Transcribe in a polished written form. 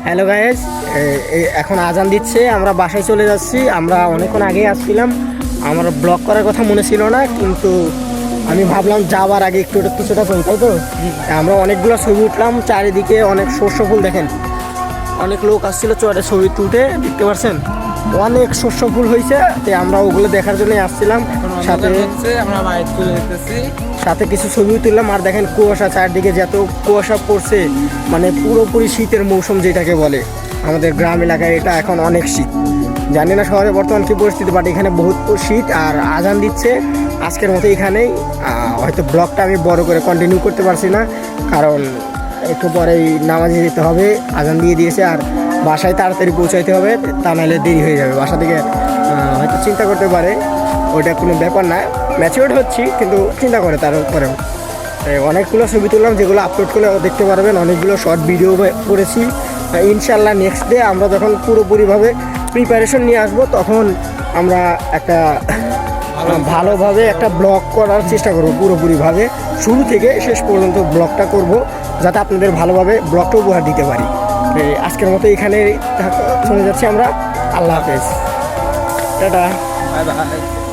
Hello guys, এখন আজান দিচ্ছে, আমরা বাসায় চলে যাচ্ছি। আমরা অনেকক্ষণ আগে আসছিলাম, আমার ব্লগ করার কথা মনে ছিল না, কিন্তু আমি ভাবলাম যাওয়ার আগে একটু কিছুটা করি, তাই তো। আমরা অনেকগুলো ছবি উঠলাম, চারিদিকে অনেক শস্য ফুল, দেখেন অনেক লোক আসছিল চরে ছবি তুলতে, দেখতে পাচ্ছেন অনেক শস্য ফুল হয়েছে। তো আমরা ওগুলো দেখার জন্য আসছিলাম, সাথে আমরা বাইরে চলে যেতেছি। সাথে কিছু ছবিও তুললাম। আর দেখেন কুয়াশা, চারদিকে যত কুয়াশা পড়ছে, মানে পুরোপুরি শীতের মৌসুম যেটাকে বলে। আমাদের গ্রাম এলাকায় এটা এখন অনেক শীত, জানি না শহরে বর্তমান কী পরিস্থিতি, বাট এখানে বহুত শীত। আর আজান দিচ্ছে আজকের মতো এখানেই। হয়তো ব্লগটা আমি বড় করে কন্টিনিউ করতে পারছি না, কারণ একটু পরেই নামাজে যেতে হবে, আজান দিয়ে দিয়েছে। আর বাসায় তাড়াতাড়ি পৌঁছাইতে হবে, তা নাহলে দেরি হয়ে যাবে। বাসা থেকে হয়তো চিন্তা করতে পারে, ওইটা কোনো ব্যাপার না, ম্যাচিওর্ড হচ্ছি, কিন্তু চিন্তা করে তার উপরেও। অনেকগুলো ছবি তুললাম, যেগুলো আপলোড করলে দেখতে পারবেন। অনেকগুলো শর্ট ভিডিও করেছি। ইনশাল্লাহ নেক্সট ডে আমরা যখন পুরোপুরিভাবে প্রিপারেশন নিয়ে আসবো, তখন আমরা একটা ভালোভাবে একটা ব্লগ করার চেষ্টা করব, পুরোপুরিভাবে শুরু থেকে শেষ পর্যন্ত ব্লগটা করব, যাতে আপনাদের ভালোভাবে ব্লগটা উপহার দিতে পারি। আজকের মতো এখানে চলে যাচ্ছি আমরা। আল্লাহ হাফেজ, টাটা। Bye bye.